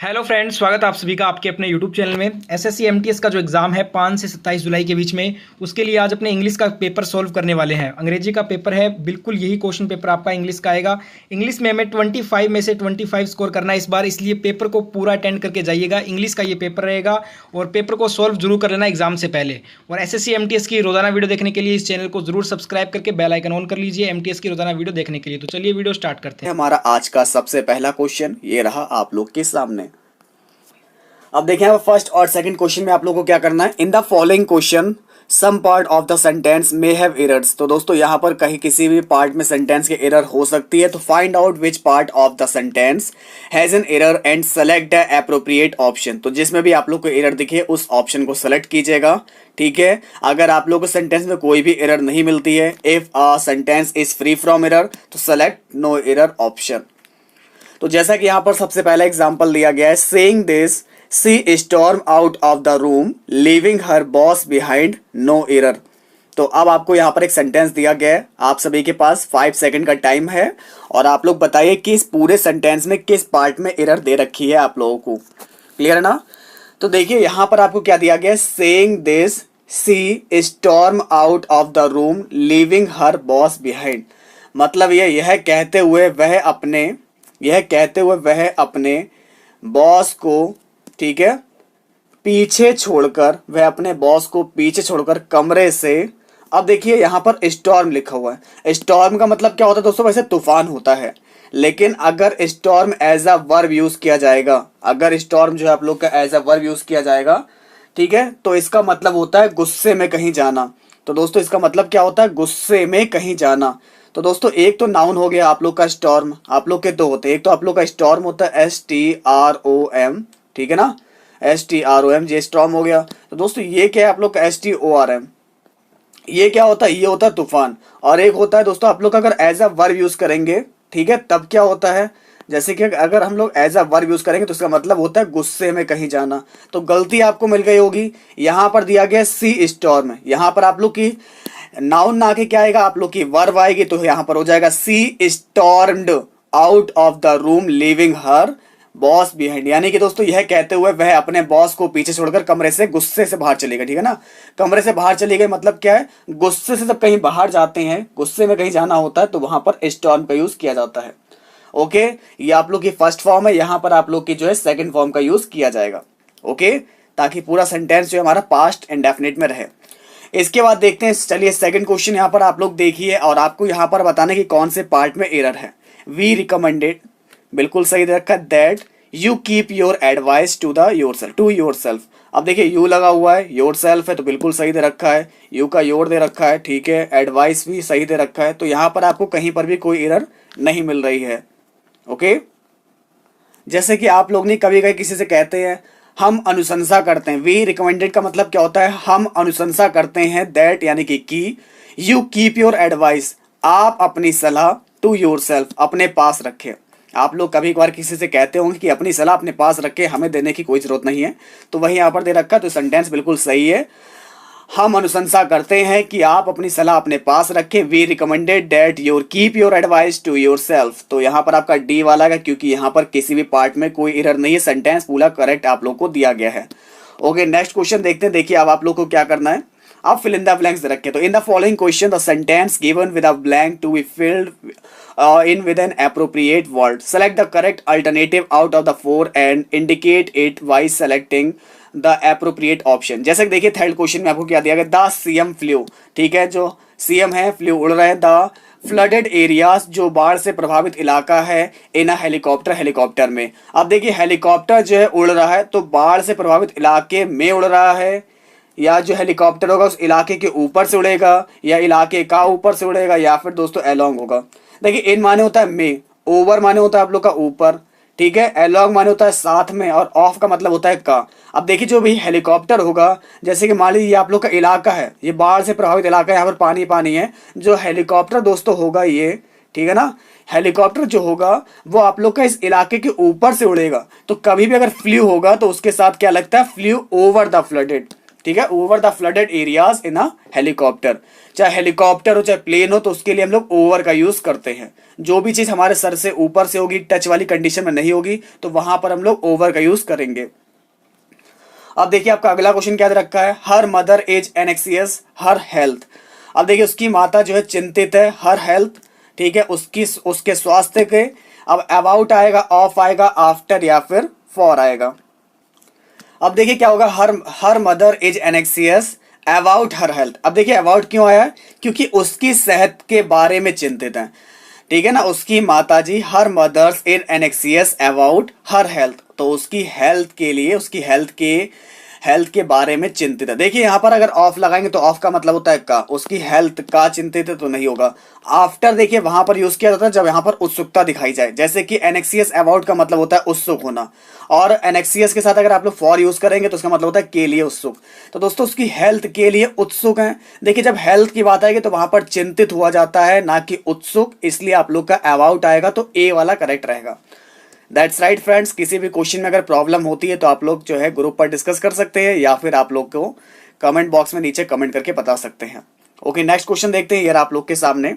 Hello friends, स्वागत है आप सभी का आपके अपने यूट्यूब चैनल में। एसएससी एमटीएस का जो एग्ज़ाम है 5 से 27 जुलाई के बीच में, उसके लिए आज अपने इंग्लिश का पेपर सॉल्व करने वाले हैं। अंग्रेजी का पेपर है, बिल्कुल यही क्वेश्चन पेपर आपका इंग्लिश का आएगा। इंग्लिश में हमें 25 में से 25 स्कोर करना है इस बार, इसलिए पेपर को पूरा अटेंड करके जाइएगा। इंग्लिश का ये पेपर रहेगा और पेपर को सॉल्व जरूर कर लेना एग्जाम से पहले। और एसएससी एमटीएस की रोजाना वीडियो देखने के लिए इस चैनल को जरूर सब्सक्राइब करके बेल आइकन ऑन कर लीजिए एमटीएस की रोजाना वीडियो देखने के लिए। तो चलिए वीडियो स्टार्ट करते हैं। हमारा आज का सबसे पहला क्वेश्चन ये रहा आप लोग के सामने। अब देखें फर्स्ट और सेकंड क्वेश्चन में आप लोगों को क्या करना है। In the following question some part of the sentence may have errors. तो दोस्तों यहाँ पर कहीं किसी भी पार्ट में सेंटेंस के एरर हो सकती है, तो find out which part of the sentence has an error and select the appropriate option. तो जिसमें भी आप लोग को एरर दिखे उस ऑप्शन को सेलेक्ट कीजिएगा। ठीक है, अगर आप लोग को सेंटेंस में कोई भी एरर नहीं मिलती है, if a sentence is free from error, तो सेलेक्ट नो एरर ऑप्शन। तो जैसा कि यहाँ पर सबसे पहला एग्जाम्पल दिया गया है, saying this she storm out of the room leaving her boss behind, no error। तो अब आपको यहाँ पर एक सेंटेंस दिया गया है, आप सभी के पास 5 सेकंड का टाइम है और आप लोग बताइए कि इस पूरे सेंटेंस में किस पार्ट में एरर दे रखी है आप लोगों को। क्लियर है ना। तो देखिए यहाँ पर आपको क्या दिया गया है, saying this she storm out of the room leaving her boss behind। मतलब यह कहते हुए वह अपने बॉस को, ठीक है, वह अपने बॉस को पीछे छोड़कर कमरे से। अब देखिए यहाँ पर स्टॉर्म लिखा हुआ है। स्टॉर्म का मतलब क्या होता है दोस्तों, वैसे तूफान होता है, लेकिन अगर storm as a verb use किया जाएगा, अगर स्टॉर्म जो है आप लोग का एज अ वर्ब यूज किया जाएगा, ठीक है, तो इसका मतलब होता है गुस्से में कहीं जाना। तो दोस्तों इसका मतलब क्या होता है, गुस्से में कहीं जाना। तो दोस्तों एक तो नाउन हो गया आप लोग का स्टॉर्म, आप लोग के दो होते हैं, एक तो आप लोग का स्टॉर्म होता है STROM, ठीक है ना, STROM, जे स्टॉर्म हो गया। तो दोस्तों ये क्या है आप लोग का STORM, ये क्या होता है, ये होता है तूफान। और एक होता है दोस्तों आप लोग अगर एज अ वर्ब यूज करेंगे, ठीक है, तब क्या होता है, जैसे कि अगर हम लोग एज अ वर्ब यूज करेंगे तो इसका मतलब होता है गुस्से में कहीं जाना। तो गलती आपको मिल गई होगी, यहाँ पर दिया गया सी स्टॉर्म, यहाँ पर आप लोग की नाउन ना के क्या आएगा, आप लोग की वर्ब आएगी, तो यहाँ पर हो जाएगा she stormed out of the room leaving her boss behind. यानी कि दोस्तों यह कहते हुए वह अपने बॉस को पीछे छोड़कर कमरे से गुस्से से बाहर चली गई। ठीक है ना, कमरे से बाहर चली गई मतलब क्या है, गुस्से से जब कहीं बाहर जाते हैं, गुस्से में कहीं जाना होता है, तो वहां पर स्टॉर्म का यूज किया जाता है। ओके, ये आप लोग की फर्स्ट फॉर्म है, यहाँ पर आप लोग की जो है सेकंड फॉर्म का यूज किया जाएगा। ओके, ताकि पूरा सेंटेंस जो है हमारा पास्ट इंडेफिनिट में रहे। इसके बाद देखते हैं, चलिए सेकंड क्वेश्चन यहाँ पर आप लोग देखिए और आपको यहाँ पर बताने की कौन से पार्ट में एरर है। वी रिकमेंडेड, बिल्कुल सही दे रखा है, that you keep your advice to yourself. अब देखिए यू लगा हुआ है, योर सेल्फ है, तो बिल्कुल सही दे रखा है, यू का योर दे रखा है, ठीक है, एडवाइस भी सही दे रखा है, तो यहाँ पर आपको कहीं पर भी कोई एरर नहीं मिल रही है। ओके, जैसे कि आप लोग ने कभी कभी किसी से कहते हैं हम अनुशंसा करते हैं, वी रिकमेंडेड का मतलब क्या होता है, हम अनुशंसा करते हैं, दैट यानी कि यू कीप योर एडवाइस, आप अपनी सलाह टू योर सेल्फ, अपने पास रखें। आप लोग कभी कभार किसी से कहते होंगे कि अपनी सलाह अपने पास रखें, हमें देने की कोई जरूरत नहीं है, तो वही यहाँ पर दे रखा है, तो सेंटेंस बिल्कुल सही है। हम अनुशंसा करते हैं कि आप अपनी सलाह अपने पास रखें। We recommended that your keep your advice to yourself. तो यहाँ पर आपका डी वाला है, क्योंकि यहाँ पर किसी भी पार्ट में कोई एरर नहीं है, सेंटेंस पूरा करेक्ट आप लोग को दिया गया है। ओके, नेक्स्ट क्वेश्चन देखते हैं। देखिए अब आप लोग को क्या करना है, अब फिल इन द ब्लैंक्स रखें। तो in the following question the sentence given with a blank to be filled in with an appropriate word. Select the correct alternative out of the four and indicate it by selecting the appropriate option। जैसे कि देखिए third question में आपको क्या दिया गया, the CM flu, ठीक है, जो सीएम है फ्लू उड़ रहे हैं, द फ्लडेड एरियाज, जो बाढ़ से प्रभावित इलाका है, इन अ हेलीकॉप्टर में। अब देखिए हेलीकॉप्टर जो है उड़ रहा है, तो बाढ़ से प्रभावित इलाके में उड़ रहा है, या जो हेलीकॉप्टर होगा उस इलाके के ऊपर से उड़ेगा, या इलाके का ऊपर से उड़ेगा, या फिर दोस्तों अलोंग होगा। देखिए इन माने होता है में, ओवर माने होता है आप लोग का ऊपर, ठीक है, अलोंग माने होता है साथ में, और ऑफ का मतलब होता है का। अब देखिए जो भी हेलीकॉप्टर होगा, जैसे कि मान लीजिए आप लोग का इलाका है, ये बाढ़ से प्रभावित इलाका है, यहाँ पर पानी पानी है, जो हेलीकॉप्टर दोस्तों होगा ये, ठीक है ना, हेलीकॉप्टर जो होगा वो आप लोग का इस इलाके के ऊपर से उड़ेगा। तो कभी भी अगर फ्लू होगा तो उसके साथ क्या लगता है, फ्लू ओवर द फ्लडेड, ठीक है, over the flooded areas in a helicopter. चाहे हेलीकॉप्टर हो चाहे प्लेन हो तो उसके लिए हम लोग ओवर का यूज करते हैं। जो भी चीज हमारे सर से ऊपर से होगी, टच वाली कंडीशन में नहीं होगी, तो वहां पर हम लोग ओवर का यूज करेंगे। अब देखिए आपका अगला क्वेश्चन क्या दे रखा है, her mother is एनेक्सियस her health. अब देखिए उसकी माता जो है चिंतित है, हर हेल्थ, ठीक है, उसके स्वास्थ्य के। अब अबाउट आएगा, ऑफ आएगा, आफ्टर या फिर फॉर आएगा। अब देखिए क्या होगा, her mother is एनेक्सियस about her health. अब देखिए अबाउट क्यों आया है, क्योंकि उसकी सेहत के बारे में चिंतित है, ठीक है ना। उसकी माताजी her mother's in एनेक्सियस about her health, तो उसकी हेल्थ के लिए, उसकी हेल्थ के बारे में चिंतित है। देखिए यहाँ पर अगर ऑफ लगाएंगे तो ऑफ का मतलब होता है का, उसकी हेल्थ का चिंतित है तो नहीं होगा। आफ्टर देखिए वहां पर यूज किया जाता है जब यहाँ पर उत्सुकता दिखाई जाए, जैसे कि एनेक्सियस अबाउट का मतलब होता है उत्सुक होना, और एनेक्सियस के साथ अगर आप लोग फॉर यूज करेंगे तो उसका मतलब होता है के लिए उत्सुक। तो दोस्तों उसकी हेल्थ के लिए उत्सुक है। देखिए जब हेल्थ की बात आएगी तो वहां पर चिंतित हुआ जाता है, ना कि उत्सुक, इसलिए आप लोग का अबाउट आएगा, तो ए वाला करेक्ट रहेगा। That's right friends. किसी भी क्वेश्चन में अगर प्रॉब्लम होती है तो आप लोग जो है ग्रुप पर डिस्कस कर सकते हैं, या फिर आप लोग को कमेंट बॉक्स में नीचे कमेंट करके बता सकते हैं। ओके, नेक्स्ट क्वेश्चन देखते हैं, यार आप लोग के सामने।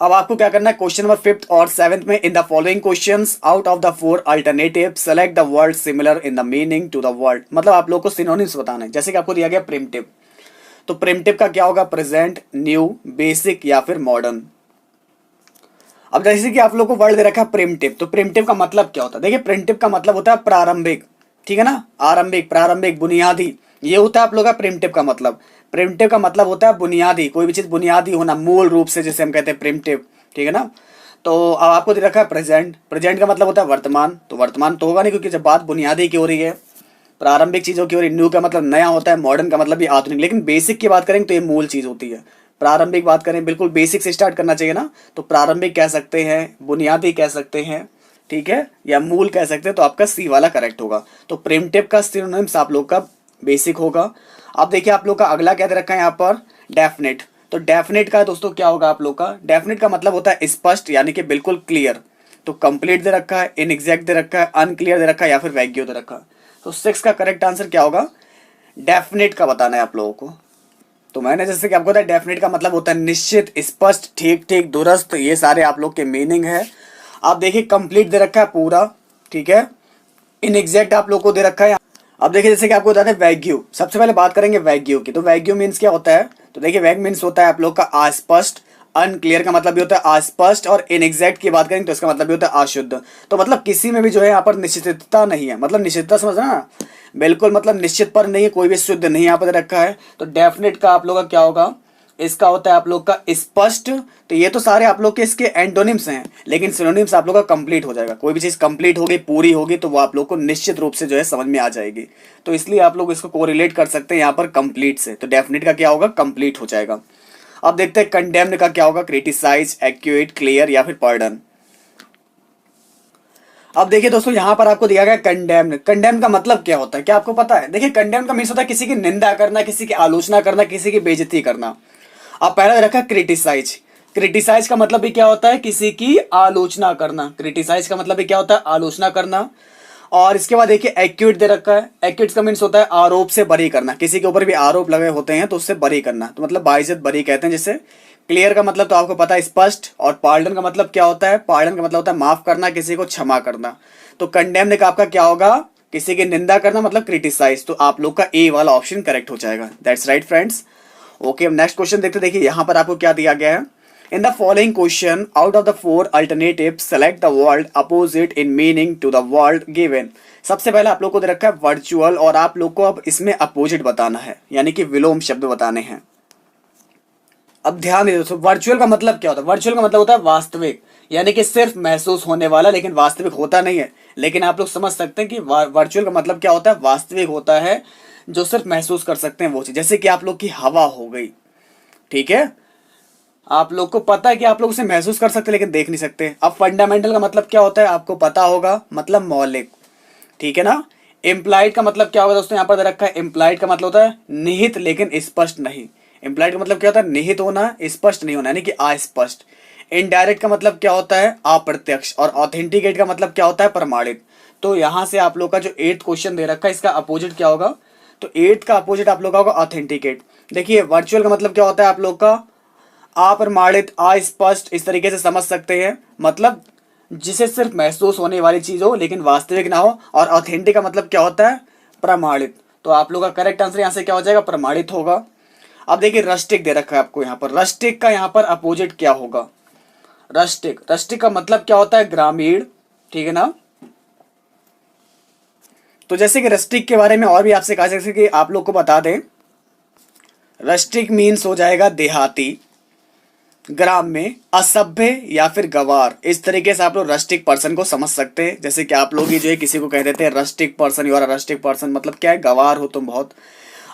अब आपको क्या करना है, क्वेश्चन नंबर 5th और 7th में, in the following questions out of the 4 alternative select the word similar in the meaning to the word. मतलब आप लोग को सिनोनिम्स बताना है। जैसे कि आपको दिया गया प्रिमिटिव, तो प्रिमिटिव का क्या होगा, प्रेजेंट, न्यू, बेसिक या फिर मॉडर्न। अब जैसे कि आप लोग को वर्ड दे रखा है प्रिमिटिव, तो प्रिमिटिव का मतलब क्या होता है, देखिए प्रिमिटिव का मतलब होता है प्रारंभिक, ठीक है ना, आरंभिक, प्रारंभिक, बुनियादी, ये होता है आप लोग का प्रिमिटिव का मतलब। प्रिमिटिव का मतलब होता है बुनियादी, कोई भी चीज बुनियादी होना, मूल रूप से, जैसे हम कहते हैं प्रिमिटिव, ठीक है ना। तो अब आपको दे रखा है प्रेजेंट, प्रेजेंट का मतलब होता है वर्तमान, तो वर्तमान तो होगा नहीं क्योंकि जब बात बुनियादी की हो रही है, प्रारंभिक चीजों की हो रही है। न्यू का मतलब नया होता है, मॉडर्न का मतलब भी आधुनिक। लेकिन बेसिक की बात करेंगे तो ये मूल चीज होती है। प्रारंभिक बात करें, बिल्कुल बेसिक से स्टार्ट करना चाहिए ना, तो प्रारंभिक कह सकते हैं, बुनियादी कह सकते हैं, ठीक है, या मूल कह सकते हैं, तो आपका सी वाला करेक्ट होगा। तो प्रिमिटिव का सिनोनिम्स आप लोग का बेसिक होगा। अब देखिए आप लोग का अगला क्या दे रखा है यहाँ पर, डेफिनेट। तो डेफिनेट का दोस्तों क्या होगा आप लोग का, डेफिनेट का मतलब होता है स्पष्ट, यानी कि बिल्कुल क्लियर। तो कंप्लीट दे रखा है, इनएग्जैक्ट दे रखा है, अनक्लियर दे रखा है, या फिर वैग्यू दे रखा है। तो 6 का करेक्ट आंसर क्या होगा, डेफिनेट का बताना है आप लोगों को। तो मैंने जैसे कि आपको बताया डेफिनेट का मतलब होता है निश्चित, स्पष्ट, ठीक ठीक, दुरुस्त, ये सारे आप लोग के मीनिंग है। आप देखिए कंप्लीट दे रखा है पूरा, ठीक है, इनएग्जैक्ट आप लोग को दे रखा है। अब देखिए जैसे कि आपको बताते हैं वैग्यू, सबसे पहले बात करेंगे वैग्यू की। तो वैग्यू मीन्स क्या होता है, तो देखिए वैग मीन्स होता है आप लोग का अस्पष्ट, अनक्लियर का मतलब भी होता है अस्पष्ट, और इनएग्जैक्ट की बात करेंगे तो इसका मतलब भी होता है अशुद्ध। तो मतलब किसी में भी जो है यहाँ पर निश्चितता नहीं है, मतलब निश्चितता समझना ना, बिल्कुल मतलब निश्चित पर नहीं है, कोई भी शुद्ध नहीं यहाँ पर रखा है। तो डेफिनेट का आप लोग का क्या होगा, इसका होता है आप लोग का स्पष्ट। तो ये तो सारे आप लोग के इसके एंटोनिम्स हैं, लेकिन सिनोनिम्स आप लोग का कंप्लीट हो जाएगा। कोई भी चीज कंप्लीट होगी, पूरी होगी, तो वो आप लोग को निश्चित रूप से जो है समझ में आ जाएगी। तो इसलिए आप लोग इसको कोरिलेट कर सकते हैं यहाँ पर कंप्लीट से। तो डेफिनेट का क्या होगा, कंप्लीट हो जाएगा। अब देखते हैं कंडेम्ड का क्या होगा, क्रिटिसाइज, एक्यूएट, क्लियर या फिर पार्डन। अब देखिए दोस्तों यहाँ पर आपको दिया गया कंडेम्न। कंडेम्न का मतलब क्या होता है, क्या आपको पता है? देखिए कंडेम्न का मीन्स होता है किसी की निंदा करना, किसी की आलोचना करना, किसी की बेइज्जती करना। अब पहला रखा क्रिटिसाइज। क्रिटिसाइज का मतलब भी क्या होता है, किसी की आलोचना करना। क्रिटिसाइज का मतलब भी क्या होता है, आलोचना करना। और इसके बाद देखिए एक्यूट दे रखा है। एक्यूट का मीन्स होता है आरोप से बरी करना, किसी के ऊपर भी आरोप लगे होते हैं तो उससे बरी करना, तो मतलब बाइज्जत बरी कहते हैं जिसे। क्लियर का मतलब तो आपको पता है स्पष्ट। और पार्डन का मतलब क्या होता है, पार्डन का मतलब होता है माफ करना, किसी को क्षमा करना। तो कंडेम्न का आपका क्या होगा, किसी की निंदा करना, मतलब क्रिटिसाइज। तो आप लोग का ए वाला ऑप्शन करेक्ट हो जाएगा। That's right friends. ओके, अब नेक्स्ट क्वेश्चन देखते। देखिए यहाँ पर आपको क्या दिया गया है, in the following question out of the 4 alternative select the word opposite in meaning to the word given. सबसे पहले आप लोग को दे रखा है वर्चुअल, और आप लोग को अब इसमें अपोजिट बताना है, यानी कि विलोम शब्द बताने हैं। अब ध्यान दे दोस्तों, वर्चुअल का मतलब क्या होता है? वर्चुअल का मतलब होता है वास्तविक, यानी कि सिर्फ महसूस होने वाला, लेकिन वास्तविक होता नहीं है। लेकिन आप लोग समझ सकते हैं कि वर्चुअल का मतलब क्या होता है, वास्तविक होता है, जो सिर्फ महसूस कर सकते हैं वो चीज। जैसे कि आप लोग की हवा हो गई, ठीक है, आप लोग को पता है कि आप लोग उसे महसूस कर सकते हैं लेकिन देख नहीं सकते। अब फंडामेंटल का मतलब क्या होता है, आपको पता होगा, मतलब मौलिक, ठीक है ना। इम्प्लाइड का मतलब क्या होगा दोस्तों, यहाँ पर रखा है। इम्प्लाइड का मतलब होता है निहित लेकिन स्पष्ट नहीं। इम्प्लाइड का मतलब क्या होता है, निहित होना, स्पष्ट नहीं होना, यानी कि अस्पष्ट। इनडायरेक्ट का मतलब क्या होता है, अप्रत्यक्ष। और ऑथेंटिकेट का मतलब क्या होता है, प्रमाणित। तो यहां से आप लोग का जो 8th क्वेश्चन दे रखा है, इसका अपोजिट क्या होगा, तो 8th का अपोजिट आप लोग का होगा ऑथेंटिकेट। देखिए वर्चुअल का मतलब क्या होता है आप लोग का अप्रमाणित, अस्पष्ट, इस तरीके से समझ सकते हैं, मतलब जिसे सिर्फ महसूस होने वाली चीज हो लेकिन वास्तविक ना हो। और ऑथेंटिक का मतलब क्या होता है, प्रमाणित। तो आप लोग का करेक्ट आंसर यहाँ से क्या हो जाएगा, प्रमाणित होगा। अब देखिए रस्टिक दे रखा है आपको यहाँ पर, रस्टिक का यहाँ पर अपोजिट क्या होगा, रस्टिक। रस्टिक का मतलब क्या होता है, ग्रामीण, ठीक है ना। तो जैसे कि रस्टिक के बारे में और भी आपसे कहा जैसे कि आप लोग को बता दें, रस्टिक मीन्स हो जाएगा देहाती, ग्राम में, असभ्य या फिर गवार। इस तरीके से आप लोग रस्टिक पर्सन को समझ सकते हैं। जैसे कि आप लोग ही जो है किसी को कह देते हैं rustic person, you are rustic person, मतलब क्या है, गवार हो तुम बहुत।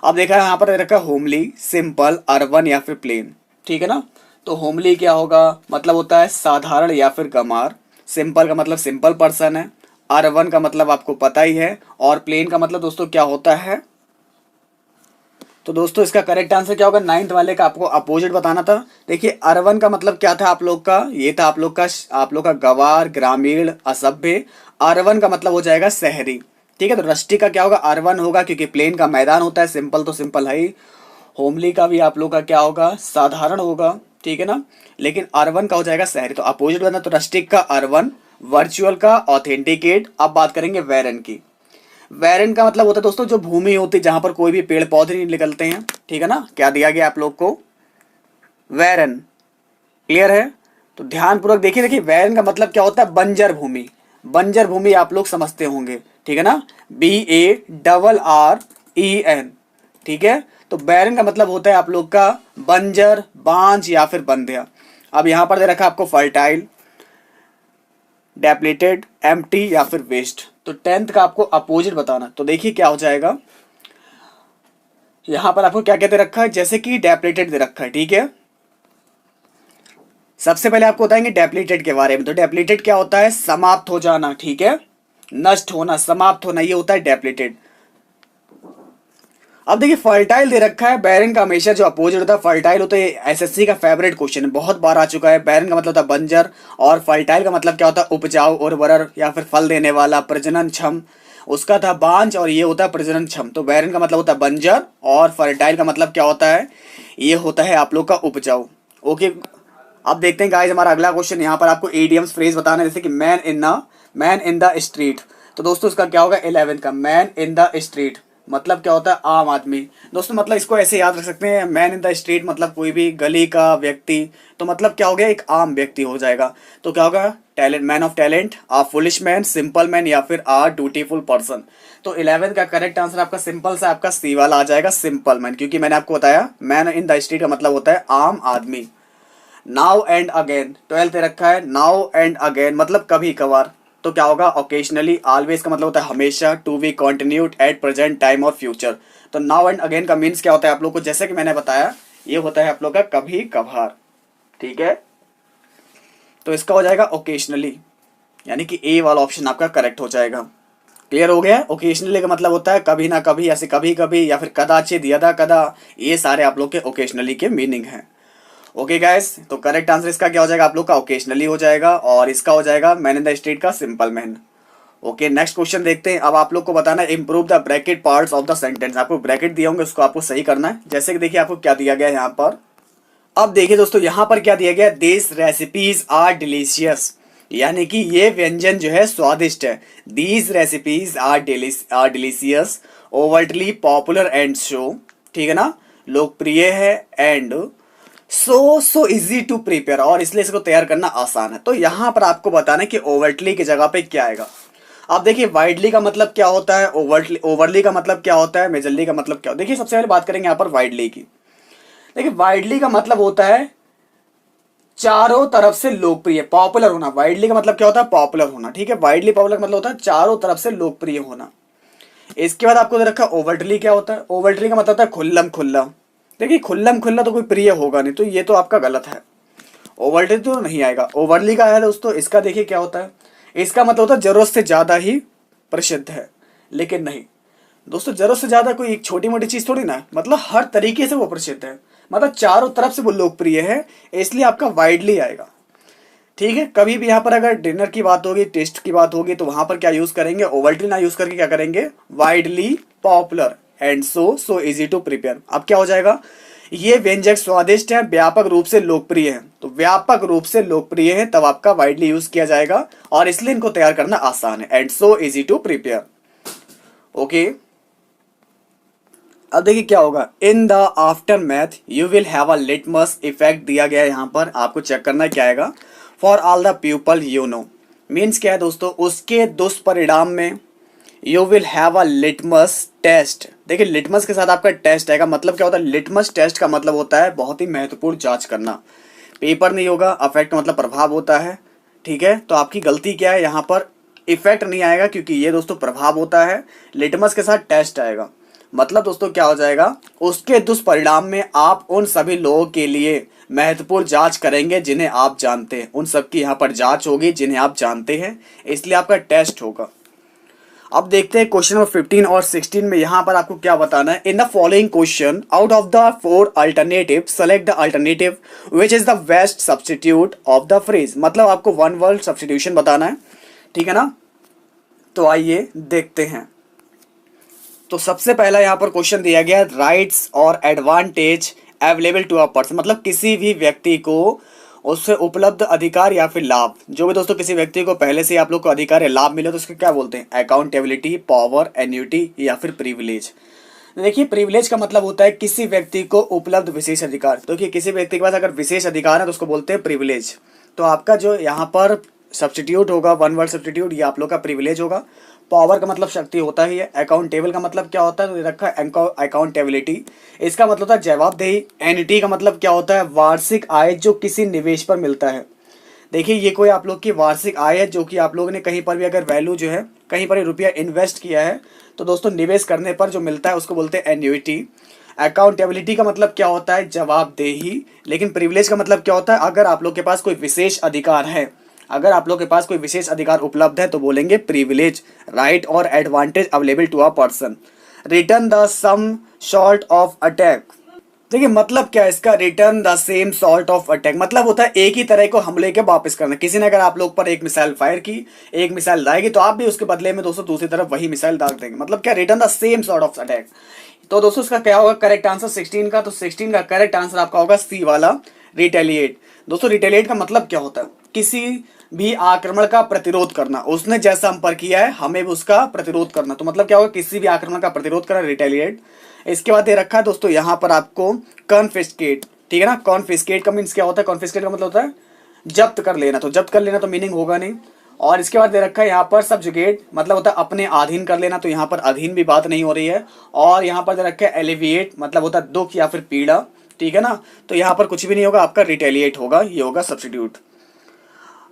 अब देखा यहाँ पर रखा होमली, सिंपल, अर्बन या फिर प्लेन, ठीक है ना। तो होमली क्या होगा, मतलब होता है साधारण या फिर गंवार। सिंपल का मतलब सिंपल पर्सन है। अर्बन का मतलब आपको पता ही है। और प्लेन का मतलब दोस्तों क्या होता है। तो दोस्तों इसका करेक्ट आंसर क्या होगा, 9th वाले का आपको अपोजिट बताना था। देखिए अर्बन का मतलब क्या था आप लोग का, ये था आप लोग का गवार, ग्रामीण, असभ्य। अर्बन का मतलब हो जाएगा शहरी, ठीक है। तो रस्टिक का क्या होगा, अर्बन होगा, क्योंकि प्लेन का मैदान होता है, सिंपल तो सिंपल है ही। होमली का भी आप लोग का क्या होगा, साधारण होगा, ठीक है ना। लेकिन अर्बन का हो जाएगा शहरी। तो अपोजिट बना, तो रस्टिक का अर्बन, वर्चुअल का ऑथेंटिकेट। अब बात करेंगे वेरन की। वेरन का मतलब होता है दोस्तों जो भूमि होती है जहां पर कोई भी पेड़ पौधे नहीं निकलते हैं, ठीक है ना। क्या दिया गया आप लोग को, वेरन, क्लियर है। तो ध्यान पूर्वक देखिए। देखिए वेरन का मतलब क्या होता है, बंजर भूमि। बंजर भूमि आप लोग समझते होंगे, ठीक है ना, BARREN, ठीक है। तो बैरन का मतलब होता है आप लोग का बंजर, बांझ या फिर बंध्या। अब यहां पर दे रखा आपको फर्टाइल, डेप्लेटेड, एम्प्टी या फिर वेस्ट। तो 10th का आपको अपोजिट बताना। तो देखिए क्या हो जाएगा, यहां पर आपको क्या क्या दे रखा है, जैसे कि डेप्लेटेड दे रखा है, ठीक है। सबसे पहले आपको बताएंगे डेप्लीटेड के बारे में। तो डेप्लीटेड क्या होता है, समाप्त हो जाना, ठीक है, नष्ट होना, समाप्त होना, ये होता है डेप्लीटेड। अब देखिए फर्टाइल दे रखा है, बैरन का हमेशा जो अपोजिट होता है फर्टाइल होता है। एसएससी का फेवरेट क्वेश्चन है, बहुत बार आ चुका है। बैरन का मतलब होता है बंजर, और फर्टाइल का मतलब क्या होता है, उपजाऊ, उर्वर या फिर फल देने वाला, प्रजनन क्षम। उसका था बांझ और ये होता है प्रजनन क्षम। तो बैरन का मतलब होता है बंजर और फर्टाइल का मतलब क्या होता है, ये होता है आप लोग का उपजाऊ। ओके, अब देखते हैं गाइस हमारा अगला क्वेश्चन। यहाँ पर आपको इडियम्स फ्रेज बताना है, जैसे कि मैन इन द स्ट्रीट। तो दोस्तों इसका क्या होगा, 11 का मैन इन द स्ट्रीट मतलब क्या होता है, आम आदमी। दोस्तों मतलब इसको ऐसे याद रख सकते हैं, मैन इन द स्ट्रीट मतलब कोई भी गली का व्यक्ति। तो मतलब क्या हो गया, एक आम व्यक्ति हो जाएगा। तो क्या होगा, talent, man of talent, a foolish man, simple man या फिर आ ड्यूटीफुल पर्सन। तो 11 का करेक्ट आंसर आपका सिंपल सा आपका सी वाला आ जाएगा, सिंपल मैन, क्योंकि मैंने आपको बताया मैन इन द स्ट्रीट का मतलब होता है आम आदमी। नाउ एंड अगेन 12 दे रखा है, नाउ एंड अगेन मतलब कभी कभार। तो क्या होगा, ओकेशनली। ऑलवेज का मतलब होता है हमेशा, to be continued, at present time और फ्यूचर। तो नाउ एंड अगेन का मीन्स क्या होता है आप लोग को, जैसे कि मैंने बताया ये होता है आप लोग का कभी कभार, ठीक है। तो इसका हो जाएगा ओकेशनली, यानी कि ए वाला ऑप्शन आपका करेक्ट हो जाएगा। क्लियर हो गया। ओकेशनली का मतलब होता है कभी ना कभी, ऐसे कभी कभी या फिर कदाचित, यदा कदा, ये सारे आप लोग के ओकेशनली के मीनिंग हैं। ओके गाइस, तो करेक्ट आंसर इसका क्या हो जाएगा आप लोग का, ओकेशनली हो जाएगा, और इसका हो जाएगा मैन इन द स्ट्रीट का simple man. Okay next question देखते हैं। अब आप लोग को बताना है improve the bracket parts of the sentence. आपको ब्रैकेट दिए होंगे, उसको आपको सही करना है। जैसे कि देखिए आपको क्या दिया गया है यहाँ पर। अब देखिए दोस्तों यहाँ पर क्या दिया गया, दिस रेसिपीज आर डिलीशियस, यानी कि ये व्यंजन जो है स्वादिष्ट है। These recipes are delicious, overtly popular and show, ठीक है ना, लोकप्रिय है, and so easy to prepare, और इसलिए इसको तैयार करना आसान है। तो यहां पर आपको बताना है कि ओवर्टली की जगह पे क्या आएगा। अब देखिए वाइडली का मतलब क्या होता है, ओवरली का मतलब क्या होता है, मेजरली का मतलब क्या होता है। देखिए सबसे पहले बात करेंगे यहाँ पर वाइडली की। देखिए वाइडली का मतलब होता है चारों तरफ से लोकप्रिय, पॉपुलर होना। वाइडली का मतलब क्या होता है, पॉपुलर होना, ठीक है। वाइडली पॉपुलर का मतलब होता है चारों तरफ से लोकप्रिय होना। इसके बाद आपको दे रखा ओवर्टली क्या होता है, ओवर्टली का मतलब होता है खुल्लम खुल्ला। देखिए खुल्लम खुल्ला तो कोई प्रिय होगा नहीं, तो ये तो आपका गलत है, ओवरली तो नहीं आएगा। ओवरली का है दोस्तों, इसका देखिए क्या होता है, इसका मतलब होता है जरूरत से ज्यादा ही प्रसिद्ध है। लेकिन नहीं दोस्तों, जरूरत से ज्यादा कोई एक छोटी मोटी चीज थोड़ी ना है, मतलब हर तरीके से वो प्रसिद्ध है, मतलब चारों तरफ से वो लोकप्रिय है, इसलिए आपका वाइडली आएगा, ठीक है। कभी भी यहाँ पर अगर डिनर की बात होगी, टेस्ट की बात होगी, तो वहां पर क्या यूज करेंगे, ओवरली ना यूज करके क्या करेंगे, widely popular and so easy to prepare. अब क्या हो जाएगा, ये व्यंजक स्वादिष्ट है, व्यापक रूप से लोकप्रिय है। तो व्यापक रूप से लोकप्रिय है तब आपका वाइडली यूज किया जाएगा और इसलिए इनको तैयार करना आसान है। And so easy to prepare. Okay, अब देखिए क्या होगा, in the aftermath you will have a litmus effect दिया गया है यहाँ पर, आपको चेक करना क्या आएगा, for all the people you know. Means क्या है दोस्तों, उसके दुष्परिणाम में you will have a litmus test. देखिए लिटमस के साथ आपका टेस्ट आएगा, मतलब क्या होता है, लिटमस टेस्ट का मतलब होता है बहुत ही महत्वपूर्ण जांच करना। पेपर नहीं होगा, अफेक्ट मतलब प्रभाव होता है, ठीक है। तो आपकी गलती क्या है, यहाँ पर इफेक्ट नहीं आएगा क्योंकि ये दोस्तों प्रभाव होता है, लिटमस के साथ टेस्ट आएगा। मतलब दोस्तों क्या हो जाएगा, उसके दुष्परिणाम में आप उन सभी लोगों के लिए महत्वपूर्ण जांच करेंगे जिन्हें आप जानते हैं, उन सबकी यहाँ पर जांच होगी जिन्हें आप जानते हैं, इसलिए आपका टेस्ट होगा। अब देखते हैं क्वेश्चन नंबर 15 और 16 में यहाँ पर आपको क्या बताना है। In the following question out of the 4 alternative select the alternative which is the best substitute of the phrase. मतलब आपको वन वर्ड सब्स्टिट्यूशन बताना है, ठीक है ना। तो आइए देखते हैं। तो सबसे पहला यहाँ पर क्वेश्चन दिया गया, राइट्स और advantage available to a person. मतलब किसी भी व्यक्ति को उससे उपलब्ध अधिकार या फिर लाभ, जो भी दोस्तों किसी व्यक्ति को पहले से आप लोग को अधिकार या लाभ मिले तो उसको क्या बोलते हैं, अकाउंटेबिलिटी, पावर, एन्युटी या फिर प्रिविलेज। देखिए प्रिविलेज का मतलब होता है किसी व्यक्ति को उपलब्ध विशेष अधिकार। तो देखिए किसी व्यक्ति के पास अगर विशेष अधिकार है तो उसको बोलते हैं प्रिविलेज। तो आपका जो यहाँ पर सब्स्टिट्यूट होगा, वन वर्ड सब्स्टिट्यूट, ये आप लोग का प्रिविलेज होगा। पावर का मतलब शक्ति होता ही है। अकाउंटेबल का मतलब क्या होता है, तो रखा है अकाउंटेबिलिटी, इसका मतलब होता है जवाबदेही। एन्युटी का मतलब क्या होता है, वार्षिक आय जो किसी निवेश पर मिलता है। देखिए ये कोई आप लोग की वार्षिक आय है जो कि आप लोगों ने कहीं पर भी अगर वैल्यू जो है, कहीं पर रुपया इन्वेस्ट किया है तो दोस्तों निवेश करने पर जो मिलता है उसको बोलते हैं एन्युटी। अकाउंटेबिलिटी का मतलब क्या होता है, जवाबदेही। लेकिन प्रिविलेज का मतलब क्या होता है, अगर आप लोग के पास कोई विशेष अधिकार है, अगर आप लोग के पास कोई विशेष अधिकार उपलब्ध है तो बोलेंगे प्रिविलेज। राइट और advantage available to a person. Return the sum sort of attack. देखिए मतलब क्या है इसका, return the same sort of attack मतलब होता है एक ही तरह को हमले के वापस करना। किसी ने अगर आप लोग पर एक मिसाइल फायर की, एक मिसाइल दागेगी तो आप भी उसके बदले में दोस्तों दूसरी तरफ वही मिसाइल दाग देंगे। मतलब क्या, return the same sort of attack. तो दोस्तों इसका क्या होगा करेक्ट आंसर 16 का, तो 16 का करेक्ट आंसर आपका होगा सी वाला, रिटेलिएट। दोस्तों रिटेलिएट का मतलब क्या होता है, किसी भी आक्रमण का प्रतिरोध करना। उसने जैसा हम पर किया है हमें भी उसका प्रतिरोध करना। तो मतलब क्या होगा, किसी भी आक्रमण का प्रतिरोध करना, रिटेलिएट। इसके बाद दे रखा है दोस्तों यहाँ पर आपको कॉन्फिस्केट, ठीक है ना। कॉन्फिस्केट का मीन्स क्या होता है, कॉन्फिस्केट का मतलब होता है जब्त कर लेना। तो जब्त कर लेना तो मीनिंग होगा नहीं। और इसके बाद दे रखा है यहाँ पर सब्जुगेट, मतलब होता है अपने अधीन कर लेना। तो यहाँ पर अधीन भी बात नहीं हो रही है। और यहाँ पर दे रखा है एलिविएट, मतलब होता है दुख या फिर पीड़ा, ठीक है ना। तो यहाँ पर कुछ भी नहीं होगा, आपका रिटेलिएट होगा, ये होगा सब्स्टिट्यूट।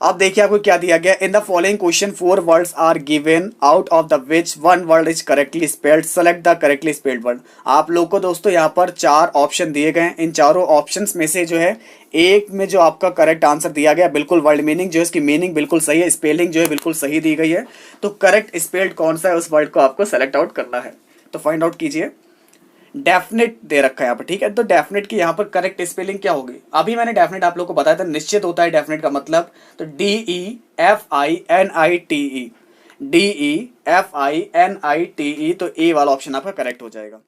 अब देखिए आपको क्या दिया गया, in the following question 4 words are given out of the which 1 word is correctly spelled, select the correctly spelled word. आप लोग को दोस्तों यहाँ पर 4 ऑप्शन दिए गए हैं। इन चारों ऑप्शंस में से जो है एक में जो आपका करेक्ट आंसर दिया गया, बिल्कुल वर्ड मीनिंग जो है इसकी मीनिंग बिल्कुल सही है, स्पेलिंग जो है बिल्कुल सही दी गई है। तो करेक्ट स्पेल्ड कौन सा है उस वर्ड को आपको सेलेक्ट आउट करना है। तो फाइंड आउट कीजिए। डेफिनेट दे रखा है यहाँ पर, ठीक है। तो डेफिनेट की यहाँ पर करेक्ट स्पेलिंग क्या होगी, अभी मैंने डेफिनेट आप लोग को बताया था, निश्चित होता है डेफिनेट का मतलब। तो DEFINITE, DEFINITE, तो ए वाला ऑप्शन आपका करेक्ट हो जाएगा।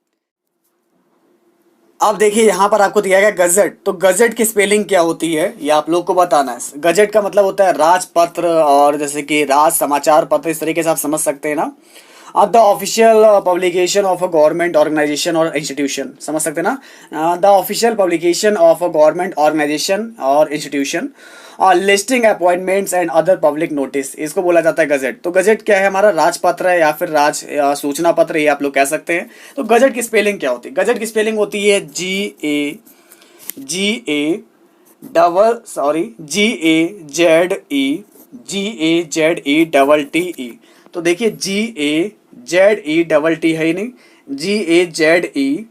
अब देखिए यहाँ पर आपको दिया गया गजट। तो गजट की स्पेलिंग क्या होती है ये आप लोग को बताना है। गजट का मतलब होता है राजपत्र, और जैसे कि राज समाचार पत्र, इस तरीके से आप समझ सकते हैं ना। The official publication of a government organisation or institution, समझ सकते हैं ना। The official publication of a government organisation or institution, listing appointments and other public notice, इसको बोला जाता है गजट। तो गजट क्या है, हमारा राजपत्र है या फिर राज सूचना पत्र, ये आप लोग कह सकते हैं। तो गजट की स्पेलिंग क्या होती है, गजट की स्पेलिंग होती है GAZE तो देखिए GAZETT है ही नहीं, GAZETTE,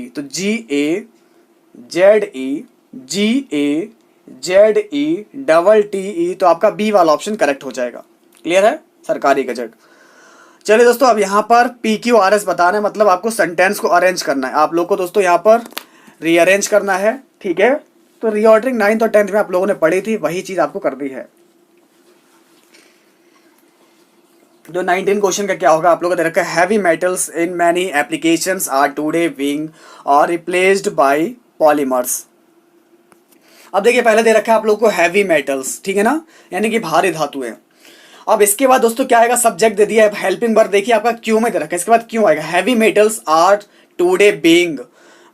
तो GAZETTE, तो आपका बी वाला ऑप्शन करेक्ट हो जाएगा। क्लियर है, सरकारी गजट। चलिए दोस्तों अब यहाँ पर PQRS बताना है, मतलब आपको सेंटेंस को अरेंज करना है। आप लोग को दोस्तों यहाँ पर रीअरेंज करना है, ठीक है। तो रीऑर्डरिंग 9th और 10th में आप लोगों ने पढ़ी थी, वही चीज आपको करनी है। जो 19 क्वेश्चन का क्या होगा आप लोगों को दे रखा है, heavy metals in many applications are today being और रिप्लेस्ड बाय पॉलीमर्स। अब देखिए पहले दे रखा है आप लोग को हैवी मेटल्स, ठीक है ना, यानी कि भारी धातुएं। अब इसके बाद दोस्तों क्या आएगा, सब्जेक्ट दे दिया है, हेल्पिंग वर्ब देखिए आपका क्यों में दे रखा है, इसके बाद क्यों आएगा, heavy metals are today being,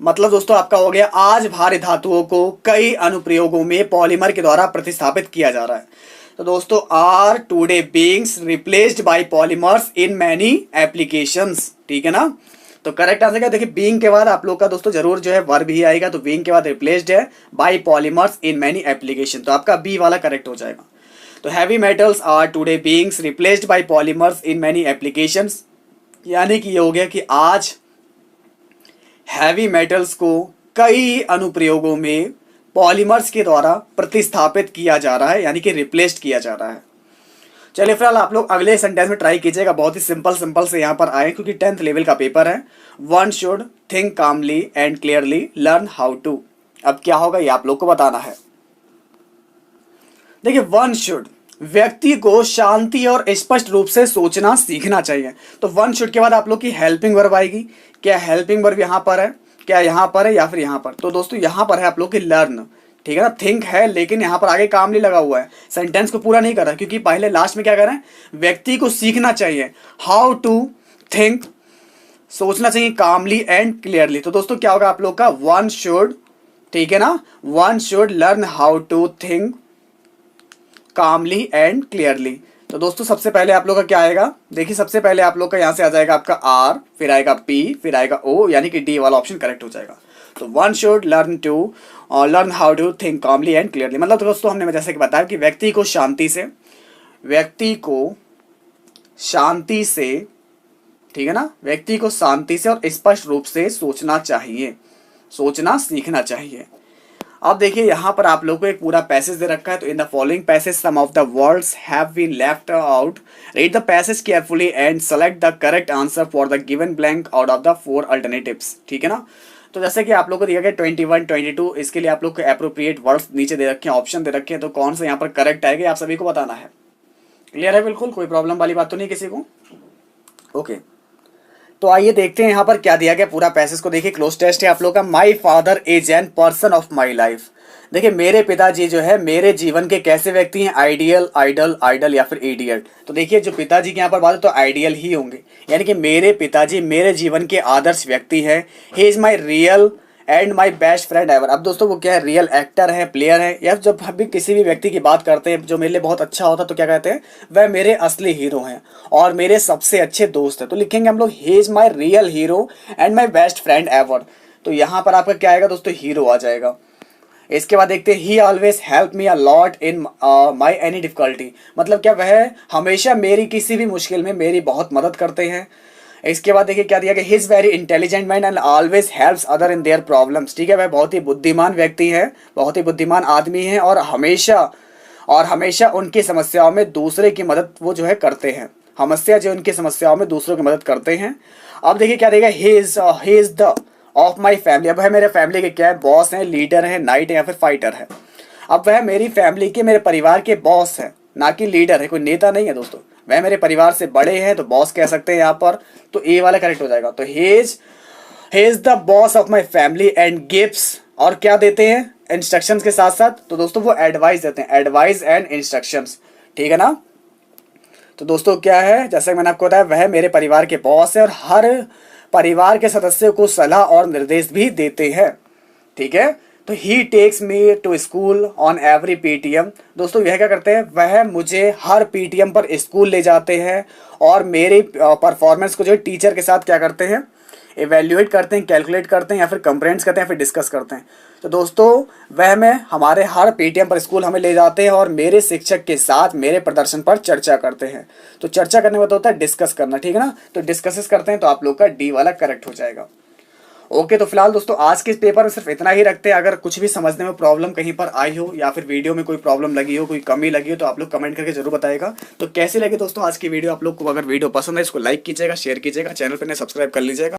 मतलब दोस्तों आपका हो गया आज भारी धातुओं को कई अनुप्रयोगों में पॉलीमर के द्वारा प्रतिस्थापित किया जा रहा है। तो दोस्तों are today beings replaced by polymers in many applications, ठीक है ना। तो करेक्ट आंसर क्या, देखिए बीइंग के बाद आप लोग का दोस्तों जरूर जो है वर्ब ही आएगा, तो बीइंग के बाद रिप्लेस्ड है by polymers in many application, तो आपका बी वाला करेक्ट हो जाएगा। तो heavy metals are today beings replaced by polymers in many applications, यानी कि ये हो गया कि आज हैवी मेटल्स को कई अनुप्रयोगों में पॉलीमर्स के द्वारा प्रतिस्थापित किया जा रहा है, यानी कि रिप्लेस्ड किया जा रहा है। चलिए फिलहाल आप लोग अगले सेंटेंस में ट्राई कीजिएगा, बहुत ही सिंपल से यहाँ पर आए क्योंकि 10th लेवल का पेपर है। One should think calmly and clearly learn how to. अब क्या होगा ये आप लोग को बताना है। देखिए वन शुड, व्यक्ति को शांति और स्पष्ट रूप से सोचना सीखना चाहिए। तो वन शुड के बाद आप लोग की हेल्पिंग वर्ब आएगी। क्या हेल्पिंग वर्ब यहाँ पर है, क्या यहाँ पर है या फिर यहाँ पर, तो दोस्तों यहाँ पर है आप लोग की लर्न, ठीक है ना। थिंक है लेकिन यहाँ पर आगे काम नहीं लगा हुआ है, सेंटेंस को पूरा नहीं कर रहा क्योंकि पहले लास्ट में क्या कर रहे हैं, व्यक्ति को सीखना चाहिए हाउ टू थिंक, सोचना चाहिए कामली एंड क्लियरली। तो दोस्तों क्या होगा आप लोग का वन शुड, ठीक है ना, one should learn how to think calmly and clearly. तो दोस्तों सबसे पहले आप लोग का क्या आएगा, देखिए सबसे पहले आप लोग का यहाँ से आ जाएगा आपका आर, फिर आएगा पी, फिर आएगा ओ, यानी कि डी वाला ऑप्शन करेक्ट हो जाएगा। तो one should learn how to think calmly and clearly, मतलब दोस्तों हमने जैसे कि बताया कि व्यक्ति को शांति से, ठीक है ना, व्यक्ति को शांति से और स्पष्ट रूप से सोचना चाहिए, सोचना सीखना चाहिए। अब देखिए यहाँ पर आप लोगों को एक पूरा पैसेज दे रखा है। तो in the following passage some of the words have been left out, read the passage carefully and select the correct answer for the given blank out of the 4 alternatives, ठीक है ना। तो जैसे कि आप लोग को दिया गया 21, 22, इसके लिए आप लोग को एप्रोप्रिएट वर्ड्स नीचे दे रखे हैं, ऑप्शन दे रखे हैं, तो कौन सा यहाँ पर करेक्ट आएगा आप सभी को बताना है। क्लियर है, बिल्कुल कोई प्रॉब्लम वाली बात तो नहीं किसी को, ओके। तो आइए देखते हैं यहाँ पर क्या दिया गया, पूरा पैसेज को देखिए। क्लोज टेस्ट है आप लोग का, my father is an person of my life. देखिए मेरे पिताजी जो है मेरे जीवन के कैसे व्यक्ति हैं, आइडियल, आइडल या फिर इडियट। तो देखिए जो पिताजी के यहाँ पर बात है तो आइडियल ही होंगे, यानी कि मेरे पिताजी मेरे जीवन के आदर्श व्यक्ति है। He is my real and my best friend ever. अब दोस्तों वो क्या है, रियल एक्टर है, प्लेयर है, या जब हम भी किसी भी व्यक्ति की बात करते हैं जो मेरे लिए बहुत अच्छा होता है तो क्या कहते हैं, वह मेरे असली हीरो हैं और मेरे सबसे अच्छे दोस्त हैं। तो लिखेंगे हम लोग he is my real hero and my best friend ever. तो यहाँ पर आपका क्या आएगा दोस्तों, हीरो आ जाएगा। इसके बाद देखते हैं ही always help me a lot in my any difficulty, मतलब क्या वह हमेशा मेरी किसी भी मुश्किल में मेरी बहुत मदद करते हैं। इसके बाद देखिए क्या दिया गया, his very intelligent man and always helps other in their problems, ठीक है, वह बहुत ही बुद्धिमान व्यक्ति है, बहुत ही बुद्धिमान आदमी है और हमेशा उनकी समस्याओं में दूसरे की मदद वो जो है करते हैं, उनकी समस्याओं में दूसरों की मदद करते हैं। अब देखिए क्या देगा, he is the of my family, अब वह मेरे फैमिली के क्या है, बॉस हैं, लीडर है, नाइट है या फिर फाइटर है। अब वह मेरी फैमिली के, मेरे परिवार के बॉस है, ना कि लीडर है, कोई नेता नहीं है दोस्तों, वह मेरे परिवार से बड़े हैं तो बॉस कह सकते हैं यहाँ पर। तो ए वाला करेक्ट हो जाएगा। तो he is the boss of my family and gives, और क्या देते हैं, इंस्ट्रक्शंस के साथ साथ, तो दोस्तों वो एडवाइस देते हैं, एडवाइस एंड इंस्ट्रक्शंस, ठीक है ना। तो दोस्तों क्या है, जैसे मैंने आपको बताया वह मेरे परिवार के बॉस है और हर परिवार के सदस्यों को सलाह और निर्देश भी देते हैं, ठीक है। तो he takes me to school on every PTM, दोस्तों यह क्या करते हैं, वह मुझे हर पीटीएम पर स्कूल ले जाते हैं और मेरी परफॉर्मेंस को जो है टीचर के साथ क्या करते हैं, एवेल्यूएट करते हैं, कैलकुलेट करते हैं या फिर कंप्रेंस करते हैं या फिर डिस्कस करते हैं। तो दोस्तों वह में हमारे हर पीटीएम पर स्कूल हमें ले जाते हैं और मेरे शिक्षक के साथ मेरे प्रदर्शन पर चर्चा करते हैं। तो चर्चा करने में तो होता है डिस्कस करना, ठीक है ना, तो डिस्कसेस करते हैं, तो आप लोग का डी वाला करेक्ट हो जाएगा। ओके, तो फिलहाल दोस्तों आज के इस पेपर में सिर्फ इतना ही रखते हैं। अगर कुछ भी समझने में प्रॉब्लम कहीं पर आई हो या फिर वीडियो में कोई प्रॉब्लम लगी हो, कोई कमी लगी हो, तो आप लोग कमेंट करके जरूर बताएगा। तो कैसी लगी दोस्तों आज की वीडियो आप लोग को, अगर वीडियो पसंद है इसको लाइक कीजिएगा, शेयर कीजिएगा, चैनल पर सब्सक्राइब कर लीजिएगा।